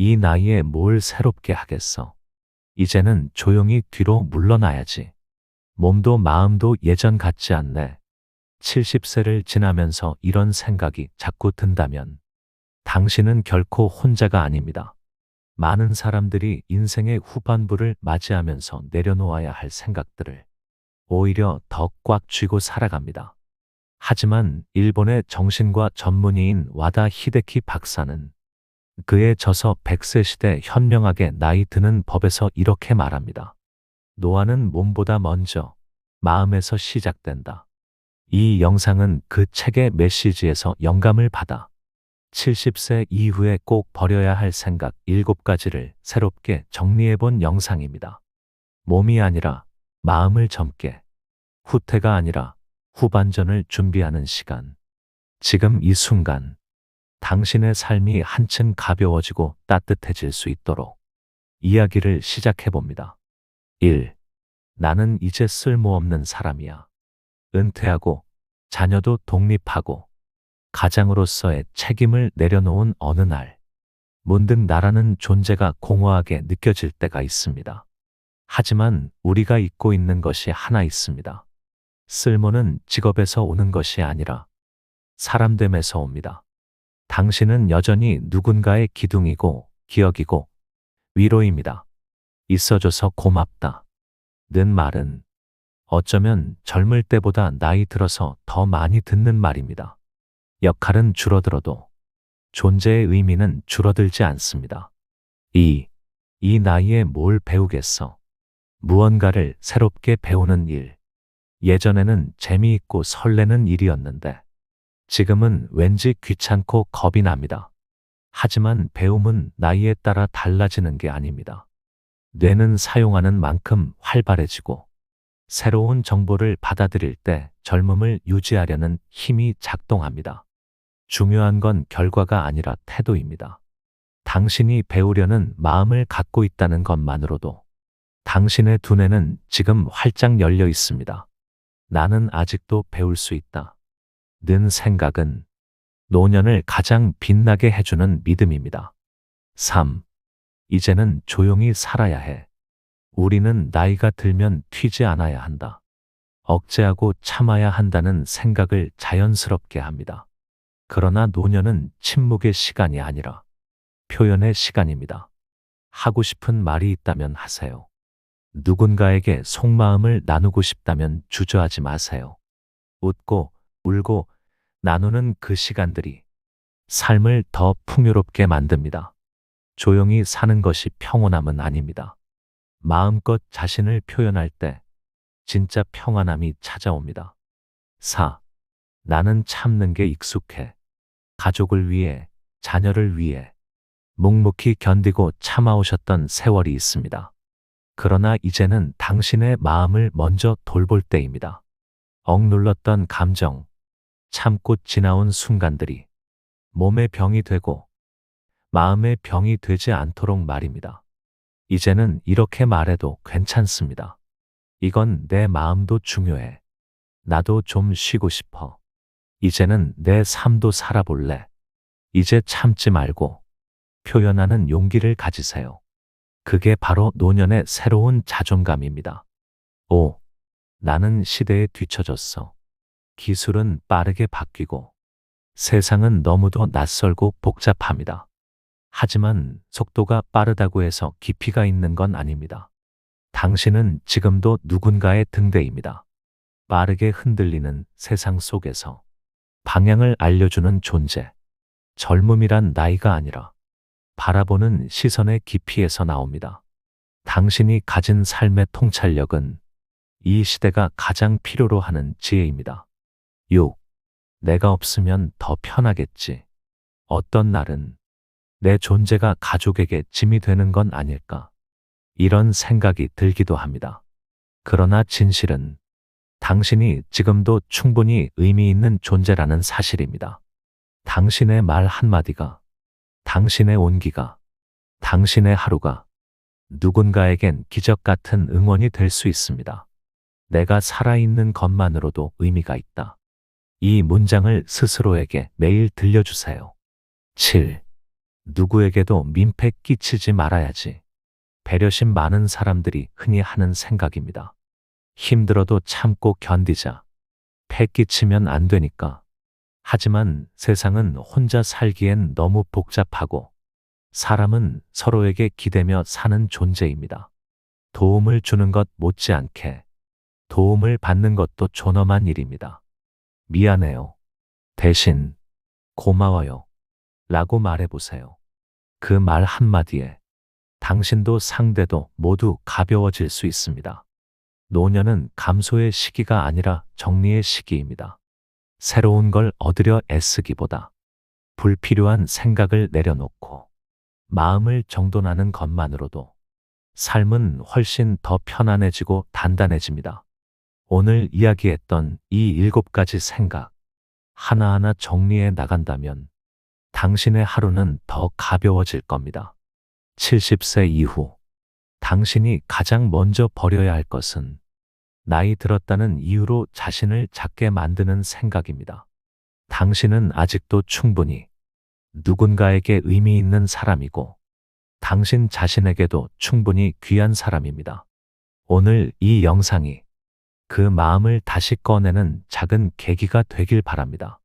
이 나이에 뭘 새롭게 하겠어. 이제는 조용히 뒤로 물러나야지. 몸도 마음도 예전 같지 않네. 70세를 지나면서 이런 생각이 자꾸 든다면 당신은 결코 혼자가 아닙니다. 많은 사람들이 인생의 후반부를 맞이하면서 내려놓아야 할 생각들을 오히려 더 꽉 쥐고 살아갑니다. 하지만 일본의 정신과 전문의인 와다 히데키 박사는 그의 저서 100세 시대 현명하게 나이 드는 법에서 이렇게 말합니다. 노화는 몸보다 먼저 마음에서 시작된다. 이 영상은 그 책의 메시지에서 영감을 받아 70세 이후에 꼭 버려야 할 생각 7가지를 새롭게 정리해 본 영상입니다. 몸이 아니라 마음을 젊게, 후퇴가 아니라 후반전을 준비하는 시간. 지금 이 순간, 당신의 삶이 한층 가벼워지고 따뜻해질 수 있도록 이야기를 시작해 봅니다. 1. 나는 이제 쓸모없는 사람이야. 은퇴하고 자녀도 독립하고 가장으로서의 책임을 내려놓은 어느 날, 문득 나라는 존재가 공허하게 느껴질 때가 있습니다. 하지만 우리가 잊고 있는 것이 하나 있습니다. 쓸모는 직업에서 오는 것이 아니라 사람됨에서 옵니다. 당신은 여전히 누군가의 기둥이고 기억이고 위로입니다. 있어줘서 고맙다. 는 말은 어쩌면 젊을 때보다 나이 들어서 더 많이 듣는 말입니다. 역할은 줄어들어도 존재의 의미는 줄어들지 않습니다. 2. 이 나이에 뭘 배우겠어? 무언가를 새롭게 배우는 일. 예전에는 재미있고 설레는 일이었는데 지금은 왠지 귀찮고 겁이 납니다. 하지만 배움은 나이에 따라 달라지는 게 아닙니다. 뇌는 사용하는 만큼 활발해지고 새로운 정보를 받아들일 때 젊음을 유지하려는 힘이 작동합니다. 중요한 건 결과가 아니라 태도입니다. 당신이 배우려는 마음을 갖고 있다는 것만으로도 당신의 두뇌는 지금 활짝 열려 있습니다. 나는 아직도 배울 수 있다. 는 생각은 노년을 가장 빛나게 해주는 믿음입니다. 3. 이제는 조용히 살아야 해. 우리는 나이가 들면 튀지 않아야 한다. 억제하고 참아야 한다는 생각을 자연스럽게 합니다. 그러나 노년은 침묵의 시간이 아니라 표현의 시간입니다. 하고 싶은 말이 있다면 하세요. 누군가에게 속마음을 나누고 싶다면 주저하지 마세요. 웃고 울고 나누는 그 시간들이 삶을 더 풍요롭게 만듭니다. 조용히 사는 것이 평온함은 아닙니다. 마음껏 자신을 표현할 때 진짜 평안함이 찾아옵니다. 4. 나는 참는 게 익숙해. 가족을 위해, 자녀를 위해 묵묵히 견디고 참아오셨던 세월이 있습니다. 그러나 이제는 당신의 마음을 먼저 돌볼 때입니다. 억눌렀던 감정, 참고 지나온 순간들이 몸의 병이 되고 마음의 병이 되지 않도록 말입니다. 이제는 이렇게 말해도 괜찮습니다. 이건 내 마음도 중요해. 나도 좀 쉬고 싶어. 이제는 내 삶도 살아볼래. 이제 참지 말고 표현하는 용기를 가지세요. 그게 바로 노년의 새로운 자존감입니다. 5. 나는 시대에 뒤처졌어. 기술은 빠르게 바뀌고 세상은 너무도 낯설고 복잡합니다. 하지만 속도가 빠르다고 해서 깊이가 있는 건 아닙니다. 당신은 지금도 누군가의 등대입니다. 빠르게 흔들리는 세상 속에서 방향을 알려주는 존재. 젊음이란 나이가 아니라 바라보는 시선의 깊이에서 나옵니다. 당신이 가진 삶의 통찰력은 이 시대가 가장 필요로 하는 지혜입니다. 6. 내가 없으면 더 편하겠지. 어떤 날은 내 존재가 가족에게 짐이 되는 건 아닐까. 이런 생각이 들기도 합니다. 그러나 진실은 당신이 지금도 충분히 의미 있는 존재라는 사실입니다. 당신의 말 한마디가, 당신의 온기가, 당신의 하루가 누군가에겐 기적 같은 응원이 될 수 있습니다. 내가 살아있는 것만으로도 의미가 있다. 이 문장을 스스로에게 매일 들려주세요. 7. 누구에게도 민폐 끼치지 말아야지. 배려심 많은 사람들이 흔히 하는 생각입니다. 힘들어도 참고 견디자. 패 끼치면 안 되니까. 하지만 세상은 혼자 살기엔 너무 복잡하고 사람은 서로에게 기대며 사는 존재입니다. 도움을 주는 것 못지않게 도움을 받는 것도 존엄한 일입니다. 미안해요. 대신 고마워요. 라고 말해보세요. 그 말 한마디에 당신도 상대도 모두 가벼워질 수 있습니다. 노년은 감소의 시기가 아니라 정리의 시기입니다. 새로운 걸 얻으려 애쓰기보다 불필요한 생각을 내려놓고 마음을 정돈하는 것만으로도 삶은 훨씬 더 편안해지고 단단해집니다. 오늘 이야기했던 이 7가지 생각 하나하나 정리해 나간다면 당신의 하루는 더 가벼워질 겁니다. 70세 이후 당신이 가장 먼저 버려야 할 것은 나이 들었다는 이유로 자신을 작게 만드는 생각입니다. 당신은 아직도 충분히 누군가에게 의미 있는 사람이고 당신 자신에게도 충분히 귀한 사람입니다. 오늘 이 영상이 그 마음을 다시 꺼내는 작은 계기가 되길 바랍니다.